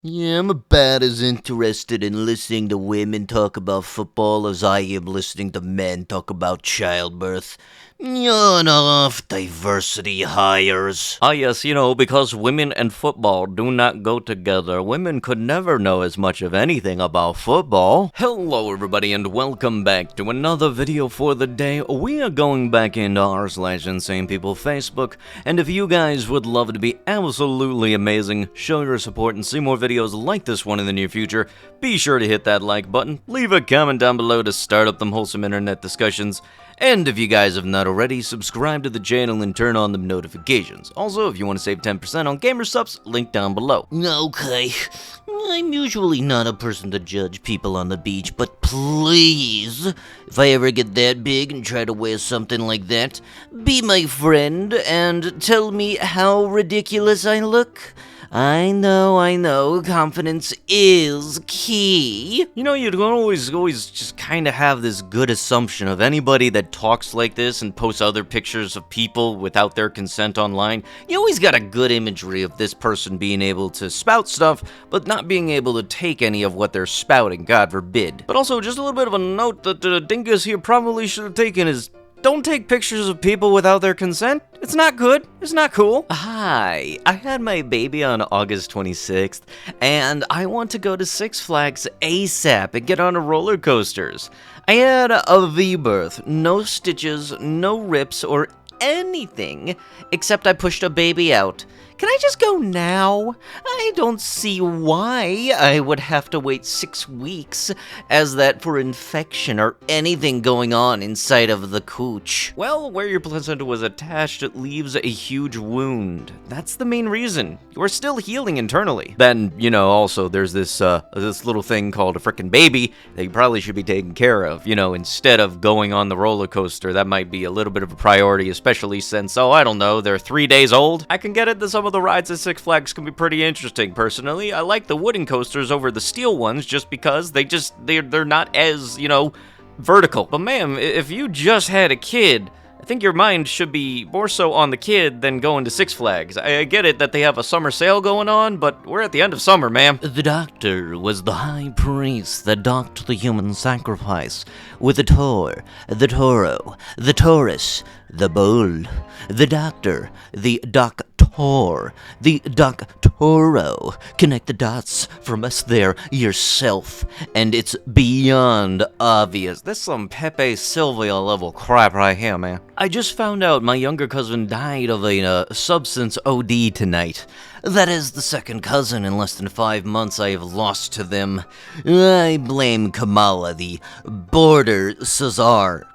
Yeah, I'm about as interested in listening to women talk about football as I am listening to men talk about childbirth. Yawn off, diversity hires. Ah, yes, because women and football do not go together. Women could never know as much of anything about football. Hello, everybody, and welcome back to another video for the day. We are going back into r/Insane People Facebook, and if you guys would love it to be absolutely amazing, show your support and see more videos like this one in the near future, be sure to hit that like button, leave a comment down below to start up them wholesome internet discussions, and if you guys have not already, subscribe to the channel and turn on the notifications. Also, if you want to save 10% on gamer subs, link down below. Okay, I'm usually not a person to judge people on the beach, but please, if I ever get that big and try to wear something like that, be my friend and tell me how ridiculous I look. I know, confidence is key. You know, you don't always just kind of have this good assumption of anybody that talks like this and posts other pictures of people without their consent online. You always got a good imagery of this person being able to spout stuff, but not being able to take any of what they're spouting, God forbid. But also, just a little bit of a note that Dingus here probably should have taken is, don't take pictures of people without their consent. It's not good. It's not cool. Hi, I had my baby on August 26th, and I want to go to Six Flags ASAP and get on a roller coasters. I had a V-birth, no stitches, no rips, or anything, except I pushed a baby out. Can I just go now? I don't see why I would have to wait 6 weeks as that for infection or anything going on inside of the cooch. Well, where your placenta was attached, it leaves a huge wound. That's the main reason. You are still healing internally. Then, also there's this little thing called a frickin' baby that you probably should be taking care of. Instead of going on the roller coaster, that might be a little bit of a priority, especially since, I don't know, they're 3 days old. I can get into some of the rides at Six Flags can be pretty interesting. Personally, I like the wooden coasters over the steel ones just because they're not as, vertical. But ma'am, if you just had a kid, I think your mind should be more so on the kid than going to Six Flags. I get it that they have a summer sale going on, but we're at the end of summer, ma'am. The doctor was the high priest that docked the human sacrifice with the Tor, the Toro, the Taurus, the bull, the doctor, the doctor, the doctoro. Connect the dots from us there yourself, and it's beyond obvious. This some Pepe Sylvia level crap right here, man. I just found out my younger cousin died of a substance OD tonight. That is the second cousin in less than 5 months I have lost to them. I blame Kamala, the border Cesar.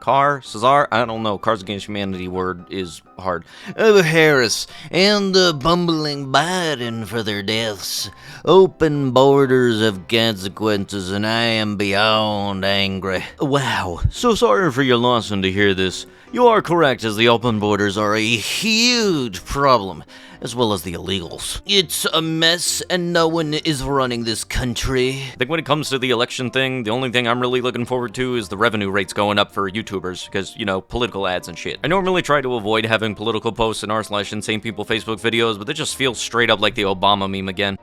Cesar? I don't know. Cards Against Humanity word is hard. Harris, and the bumbling Biden for their deaths. Open borders have consequences, and I am beyond angry. Wow, so sorry for your loss and to hear this. You are correct, as the open borders are a huge problem, as well as the illegals. It's a mess, and no one is running this country. I think when it comes to the election thing, the only thing I'm really looking forward to is the revenue rates going up for YouTubers, because, political ads and shit. I normally try to avoid having political posts in r/Insane People Facebook videos, but it just feels straight up like the Obama meme again.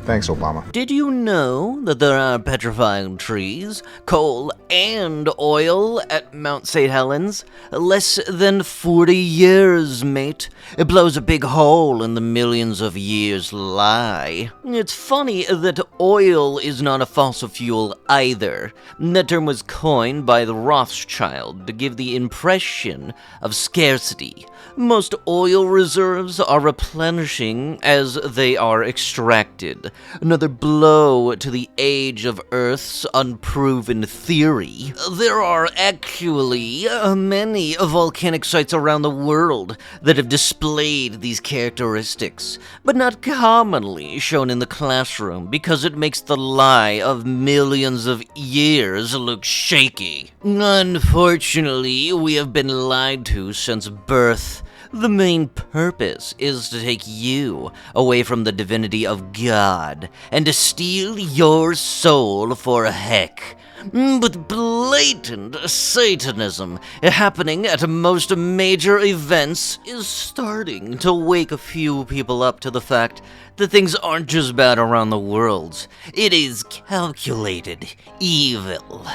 Thanks, Obama. Did you know that there are petrifying trees, coal, and oil at Mount St. Helens? Less than 40 years, mate. It blows a big hole in the millions of years lie. It's funny that oil is not a fossil fuel either. That term was coined by the Rothschild to give the impression of scarcity. Most oil reserves are replenishing as they are extracted. Another blow to the age of Earth's unproven theory. There are actually many volcanic sites around the world that have displayed these characteristics, but not commonly shown in the classroom because it makes the lie of millions of years look shaky. Unfortunately, we have been lied to since birth. The main purpose is to take you away from the divinity of God and to steal your soul for heck. but blatant Satanism happening at most major events is starting to wake a few people up to the fact that things aren't just bad around the world. It is calculated evil.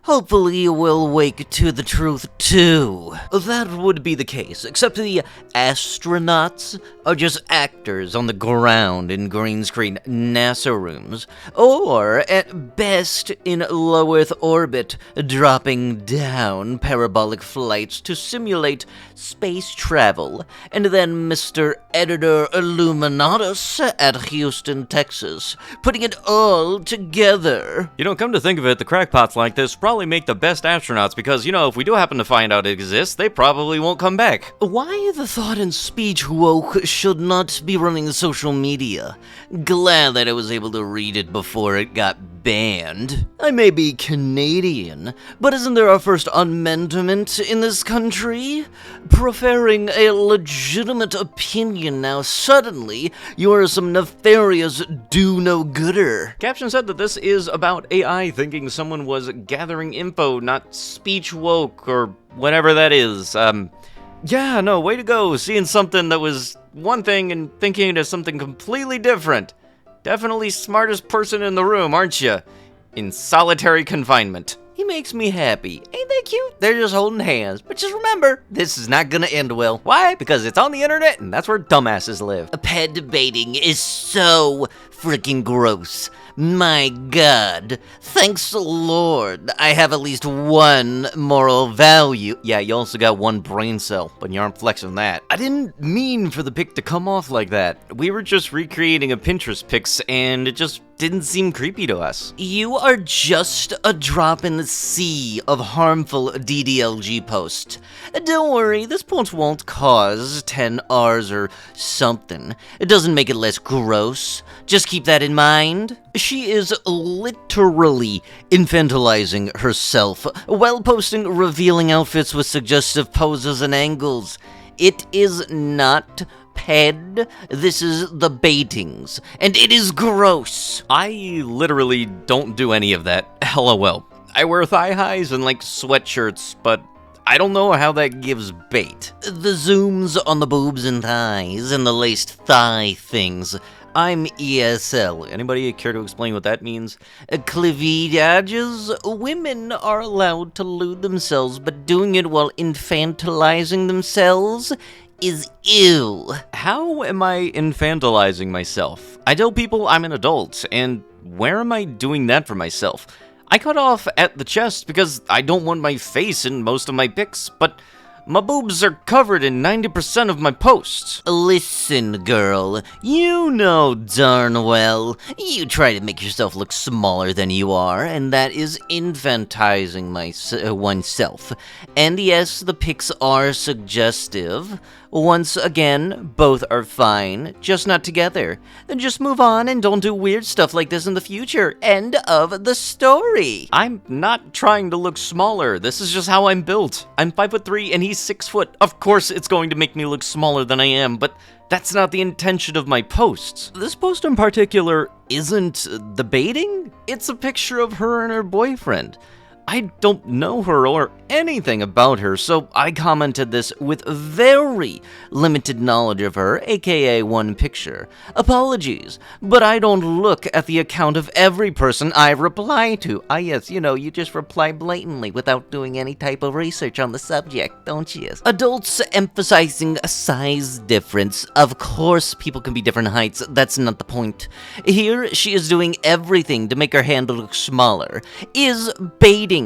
Hopefully you will wake to the truth too. That would be the case, except the astronauts are just actors on the ground in green screen NASA rooms, or at best in low Earth orbit, dropping down parabolic flights to simulate space travel. And then Mr. Editor Illuminatus at Houston, Texas, putting it all together. You know, come to think of it, the crackpots like this probably make the best astronauts because, you know, if we do happen to find out it exists, they probably won't come back. Why the thought and speech woke should not be running social media? Glad that I was able to read it before it got banned. I may be Canadian, but isn't there a First Amendment in this country? Preferring a legitimate opinion now, suddenly you are some nefarious do-no-gooder. Caption said that this is about AI thinking someone was gathering info, not speech woke or whatever that is. Yeah, no, way to go, seeing something that was one thing and thinking it as something completely different. Definitely smartest person in the room, aren't you? In solitary confinement. He makes me happy. Ain't that cute? They're just holding hands. But just remember, this is not gonna end well. Why? Because it's on the internet and that's where dumbasses live. Pet debating is so freaking gross. My God. Thanks the Lord, I have at least one moral value. Yeah, you also got one brain cell, but you aren't flexing that. I didn't mean for the pic to come off like that. We were just recreating a Pinterest pics and it just didn't seem creepy to us. You are just a drop in the sea of harmful DDLG posts. Don't worry, this post won't cause 10 Rs or something. It doesn't make it less gross. Just keep that in mind. She is literally infantilizing herself while posting revealing outfits with suggestive poses and angles. It is not ped, this is the baitings, and it is gross. I literally don't do any of that. LOL. I wear thigh highs and like sweatshirts, but I don't know how that gives bait. The zooms on the boobs and thighs and the laced thigh things. I'm ESL. Anybody care to explain what that means? Cleavages? Women are allowed to lewd themselves, but doing it while infantilizing themselves is ew. How am I infantilizing myself? I tell people I'm an adult, and where am I doing that for myself? I cut off at the chest because I don't want my face in most of my pics, but my boobs are covered in 90% of my posts. Listen, girl, you know darn well you try to make yourself look smaller than you are, and that is infantizing oneself. And yes, the pics are suggestive. Once again, both are fine, just not together. Just move on and don't do weird stuff like this in the future. End of the story. I'm not trying to look smaller. This is just how I'm built. I'm 5'3" and he's 6 foot. Of course it's going to make me look smaller than I am, but that's not the intention of my posts. This post in particular isn't debating. It's a picture of her and her boyfriend. I don't know her or anything about her, so I commented this with very limited knowledge of her, aka one picture. Apologies, but I don't look at the account of every person I reply to. Ah yes, you know, you just reply blatantly without doing any type of research on the subject, don't you? Adults emphasizing a size difference. Of course people can be different heights, that's not the point. Here, she is doing everything to make her hand look smaller. Is baiting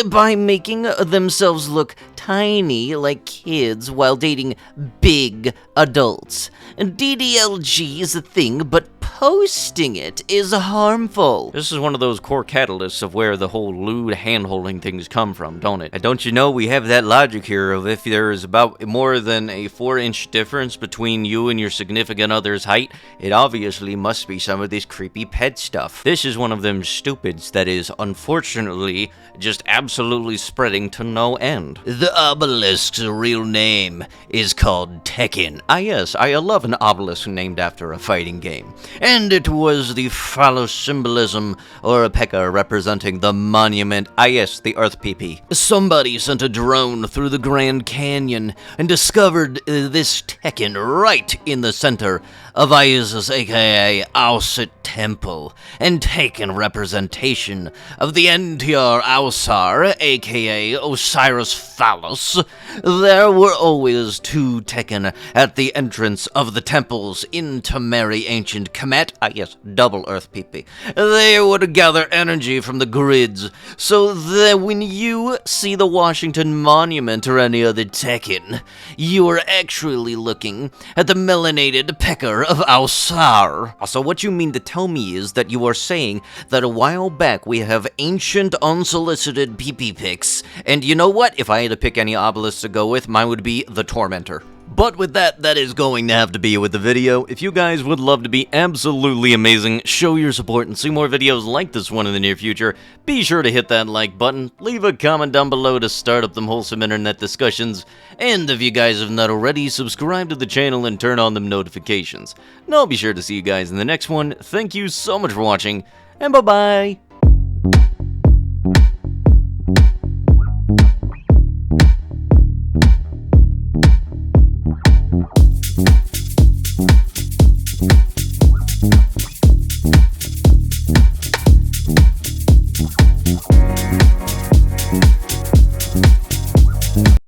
by making themselves look tiny like kids while dating big adults. DDLG is a thing, but posting it is harmful. This is one of those core catalysts of where the whole lewd hand-holding things come from, don't it? And don't you know we have that logic here of if there is about more than a 4-inch difference between you and your significant other's height, it obviously must be some of this creepy pet stuff. This is one of them stupids that is, unfortunately, just absolutely spreading to no end. The obelisk's real name is called Tekken. Ah yes, I love an obelisk named after a fighting game. and it was the phallosymbolism, or a pecker representing the monument. Ah yes, the Earth PP. Somebody sent a drone through the Grand Canyon and discovered this Tekken right in the center of Isis, aka Auset Temple, and taken representation of the Entiar Ausar, aka Osiris Phallus. There were always two Tekken at the entrance of the temples into Mary Ancient Kemet. Ah yes, double Earth PP. They would gather energy from the grids, so that when you see the Washington Monument or any other Tekken, you are actually looking at the melanated pecker of Ausar. So what you mean to tell me is that you are saying that a while back we have ancient unsolicited PP pics, and you know what? If I had to pick any obelisk to go with, mine would be the Tormentor. But with that, that is going to have to be it with the video. If you guys would love to be absolutely amazing, show your support, and see more videos like this one in the near future, be sure to hit that like button, leave a comment down below to start up them wholesome internet discussions, and if you guys have not already, subscribe to the channel and turn on them notifications. And I'll be sure to see you guys in the next one. Thank you so much for watching, and bye-bye!